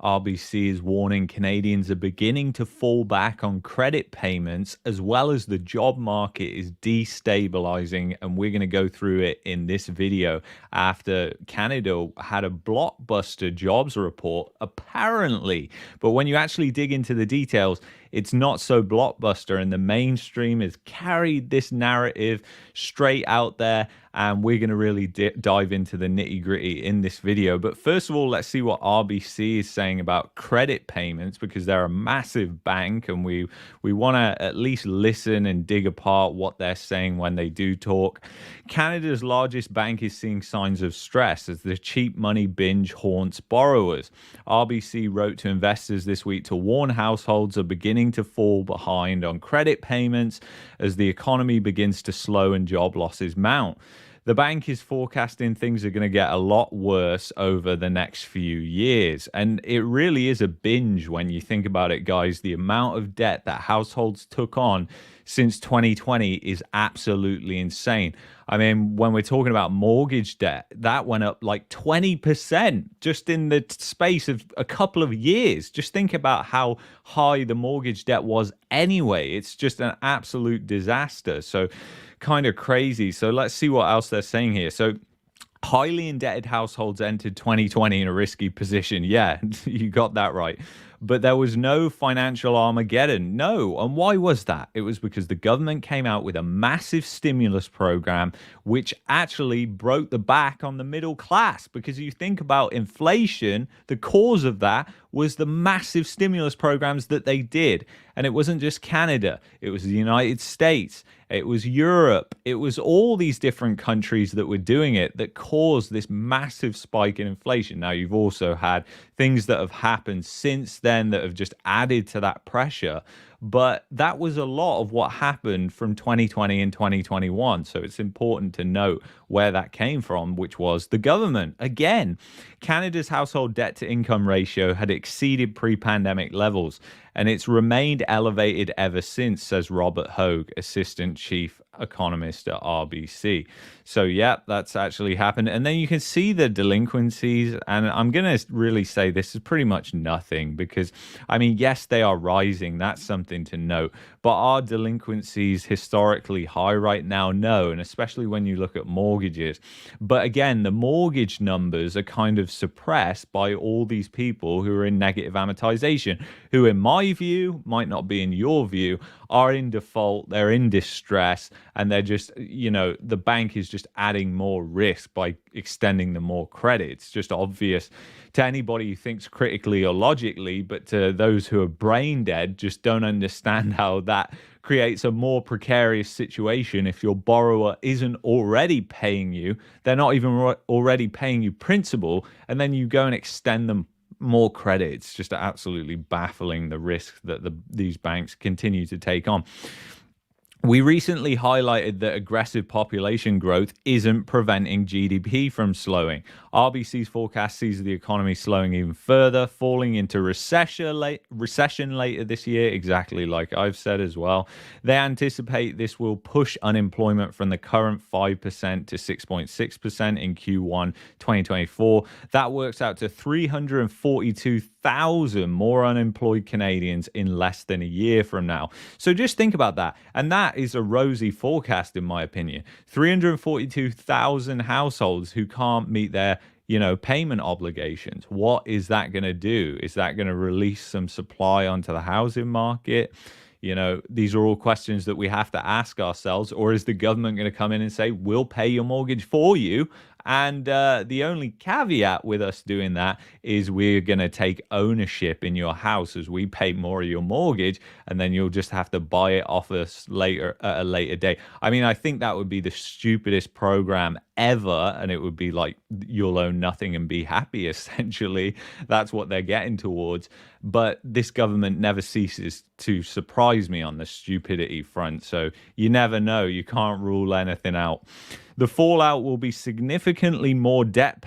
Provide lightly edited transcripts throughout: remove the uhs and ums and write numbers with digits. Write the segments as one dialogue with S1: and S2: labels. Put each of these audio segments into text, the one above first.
S1: RBC is warning Canadians are beginning to fall back on credit payments as well as the job market is destabilizing. And we're going to go through it in this video after Canada had a blockbuster jobs report, apparently. But when you actually dig into the details, it's not so blockbuster, and the mainstream has carried this narrative straight out there. And we're going to really dive into the nitty gritty in this video. But first of all, let's see what RBC is saying about credit payments, because they're a massive bank and we want to at least listen and dig apart what they're saying when they do talk. Canada's largest bank is seeing signs of stress as the cheap money binge haunts borrowers. RBC wrote to investors this week to warn households are beginning to fall behind on credit payments as the economy begins to slow and job losses mount. The bank is forecasting things are going to get a lot worse over the next few years. And it really is a binge when you think about it, guys. The amount of debt that households took on since 2020 is absolutely insane. I mean, when we're talking about mortgage debt, that went up like 20% just in the space of a couple of years. Just think about how high the mortgage debt was anyway. It's just an absolute disaster. So kind of crazy. So let's see what else they're saying here. So highly indebted households entered 2020 in a risky position. Yeah, you got that right. But there was no financial Armageddon. No. And why was that? It was because the government came out with a massive stimulus program, which actually broke the back on the middle class. Because you think about inflation, the cause of that was the massive stimulus programs that they did. And it wasn't just Canada, it was the United States, it was Europe, it was all these different countries that were doing it that caused this massive spike in inflation. Now, you've also had things that have happened since then that have just added to that pressure. But that was a lot of what happened from 2020 and 2021. So it's important to note where that came from, which was the government. Again, Canada's household debt to income ratio had exceeded pre-pandemic levels, and it's remained elevated ever since, says Robert Hogue, assistant chief economist at RBC. So yeah, that's actually happened. And then you can see the delinquencies, and I'm going to really say this is pretty much nothing because, I mean, yes, they are rising. That's something to note. But are delinquencies historically high right now? No, and especially when you look at mortgages. But again, the mortgage numbers are kind of suppressed by all these people who are in negative amortization, who in my view, might not be in your view, are in default, they're in distress, and they're just, you know, the bank is just adding more risk by extending them more credit. It's just obvious to anybody who thinks critically or logically, but to those who are brain dead, just don't understand how that creates a more precarious situation. If your borrower isn't already paying you, they're not even already paying you principal, and then you go and extend them more credit. It's just absolutely baffling, the risk that these banks continue to take on. We recently highlighted that aggressive population growth isn't preventing GDP from slowing. RBC's forecast sees the economy slowing even further, falling into recession later this year, exactly like I've said as well. They anticipate this will push unemployment from the current 5% to 6.6% in Q1 2024. That works out to 342,000 more unemployed Canadians in less than a year from now. So just think about that. And that is a rosy forecast, in my opinion. 342,000 households who can't meet their payment obligations. What is that going to do? Is that going to release some supply onto the housing market? These are all questions that we have to ask ourselves. Or is the government going to come in and say, we'll pay your mortgage for you? And the only caveat with us doing that is we're going to take ownership in your house as we pay more of your mortgage, and then you'll just have to buy it off us later at a later date. I mean, I think that would be the stupidest program ever, and it would be like you'll own nothing and be happy, essentially. That's what they're getting towards. But this government never ceases to surprise me on the stupidity front, so you never know. You can't rule anything out. The fallout will be significantly more debt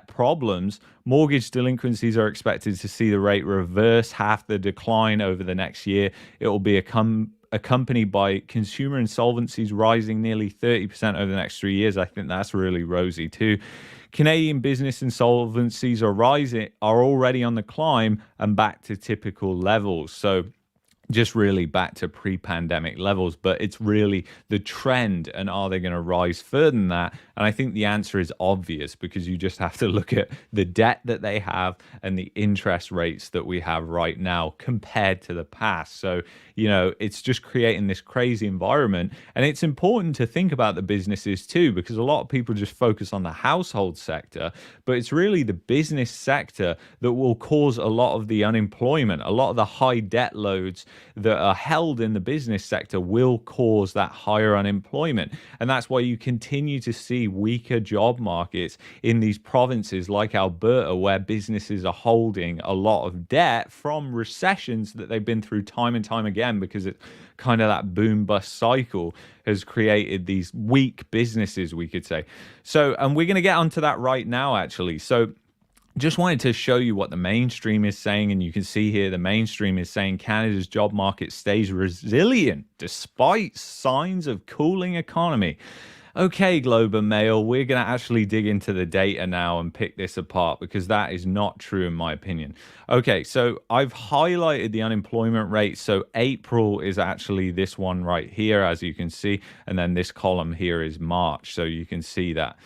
S1: problems. Mortgage delinquencies are expected to see the rate reverse half the decline over the next year. It will be accompanied by consumer insolvencies rising nearly 30% over the next 3 years. I think that's really rosy too. Canadian business insolvencies are already on the climb and back to typical levels. So just really back to pre-pandemic levels, but it's really the trend, and are they going to rise further than that? And I think the answer is obvious, because you just have to look at the debt that they have and the interest rates that we have right now compared to the past. So, it's just creating this crazy environment. And it's important to think about the businesses too, because a lot of people just focus on the household sector, but it's really the business sector that will cause a lot of the unemployment. A lot of the high debt loads that are held in the business sector will cause that higher unemployment. And that's why you continue to see weaker job markets in these provinces like Alberta, where businesses are holding a lot of debt from recessions that they've been through time and time again, because it's kind of that boom bust cycle has created these weak businesses, we could say. So, and we're going to get onto that right now, actually. So just wanted to show you what the mainstream is saying, and you can see here the mainstream is saying Canada's job market stays resilient despite signs of cooling economy. Okay, Globe and Mail, we're going to actually dig into the data now and pick this apart, because that is not true in my opinion. Okay, so I've highlighted the unemployment rate. So April is actually this one right here, as you can see, and then this column here is March, so you can see that.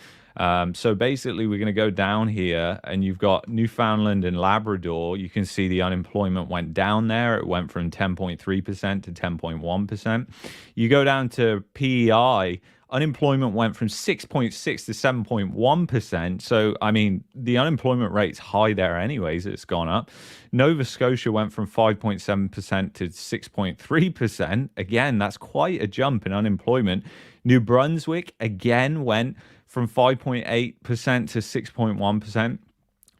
S1: So basically, we're going to go down here, and you've got Newfoundland and Labrador. You can see the unemployment went down there. It went from 10.3% to 10.1%. You go down to PEI, unemployment went from 6.6 to 7.1%. So, I mean, the unemployment rate's high there anyways. It's gone up. Nova Scotia went from 5.7% to 6.3%. Again, that's quite a jump in unemployment. New Brunswick, again, went from 5.8% to 6.1%.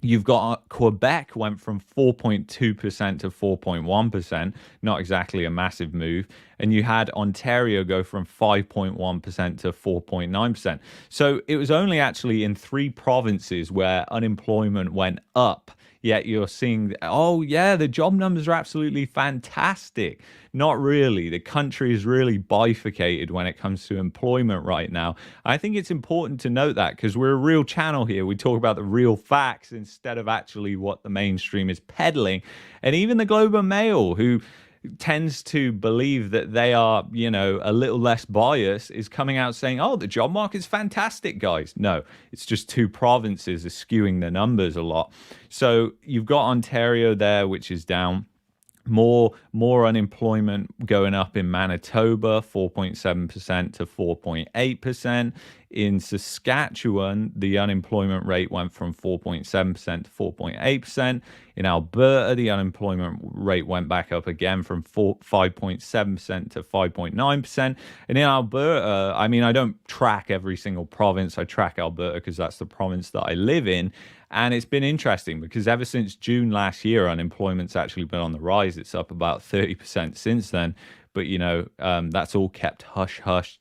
S1: You've got Quebec went from 4.2% to 4.1%, not exactly a massive move. And you had Ontario go from 5.1% to 4.9%. So it was only actually in 3 provinces where unemployment went up. Yet you're seeing, oh yeah, the job numbers are absolutely fantastic. Not really. The country is really bifurcated when it comes to employment right now. I think it's important to note that, because we're a real channel here. We talk about the real facts instead of actually what the mainstream is peddling. And even the Globe and Mail, who tends to believe that they are, a little less biased, is coming out saying, oh, the job market's fantastic, guys. No, it's just 2 provinces are skewing the numbers a lot. So you've got Ontario there, which is down. More unemployment going up in Manitoba, 4.7% to 4.8%. In Saskatchewan, the unemployment rate went from 4.7% to 4.8%. In Alberta, the unemployment rate went back up again from 5.7% to 5.9%. And in Alberta, I mean, I don't track every single province. I track Alberta because that's the province that I live in. And it's been interesting because ever since June last year, unemployment's actually been on the rise. It's up about 30% since then. But, that's all kept hush-hush.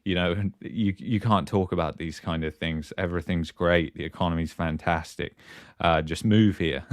S1: You can't talk about these kind of things. Everything's great. The economy's fantastic. Just move here.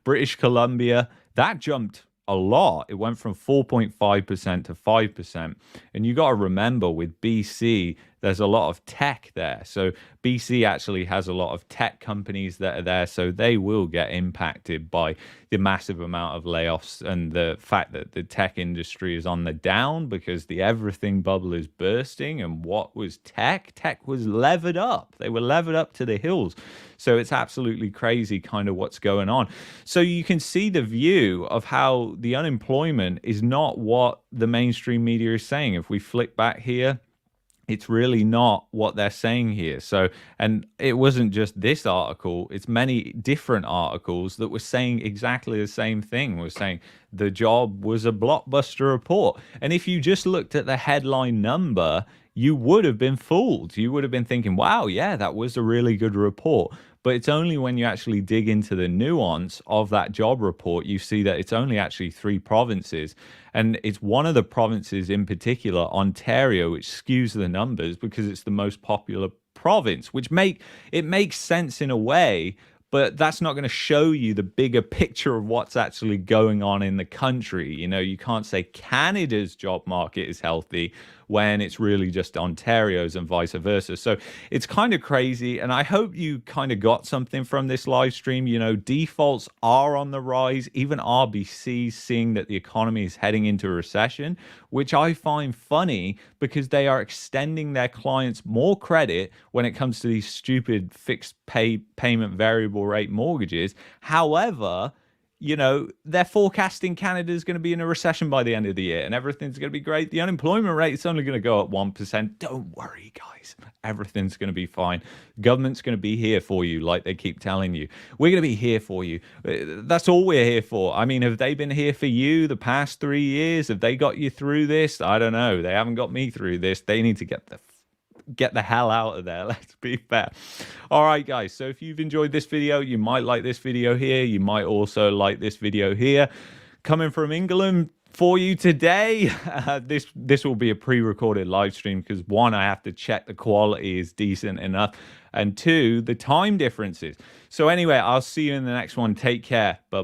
S1: British Columbia, that jumped a lot. It went from 4.5% to 5%. And you got to remember, with BC, there's a lot of tech there. So BC actually has a lot of tech companies that are there. So they will get impacted by the massive amount of layoffs and the fact that the tech industry is on the down, because the everything bubble is bursting. And what was tech? Tech was levered up. They were levered up to the hills. So it's absolutely crazy kind of what's going on. So you can see the view of how the unemployment is not what the mainstream media is saying. If we flick back here, it's really not what they're saying here. So, and it wasn't just this article, it's many different articles that were saying exactly the same thing. We're saying the job was a blockbuster report. And if you just looked at the headline number, you would have been fooled. You would have been thinking, wow, yeah, that was a really good report. But it's only when you actually dig into the nuance of that job report, you see that it's only actually 3 provinces. And it's one of the provinces in particular, Ontario, which skews the numbers because it's the most popular province, which makes sense in a way. but that's not going to show you the bigger picture of what's actually going on in the country. You know, you can't say Canada's job market is healthy when it's really just Ontario's and vice versa. So it's kind of crazy. And I hope you kind of got something from this live stream. You know, defaults are on the rise. Even RBC seeing that the economy is heading into a recession, which I find funny because they are extending their clients more credit when it comes to these stupid fixed payment variable rate mortgages. However, you know, they're forecasting Canada is going to be in a recession by the end of the year and everything's going to be great. The unemployment rate is only going to go up 1%. Don't worry, guys. Everything's going to be fine. Government's going to be here for you, like they keep telling you. We're going to be here for you. That's all we're here for. I mean, have they been here for you the past 3 years? Have they got you through this? I don't know. They haven't got me through this. They need to get the hell out of there. Let's be fair. All right, guys. So if you've enjoyed this video, you might like this video here. You might also like this video here. Coming from England for you today. This will be a pre-recorded live stream because one, I have to check the quality is decent enough, and two, the time differences. So anyway, I'll see you in the next one. Take care. Bye-bye.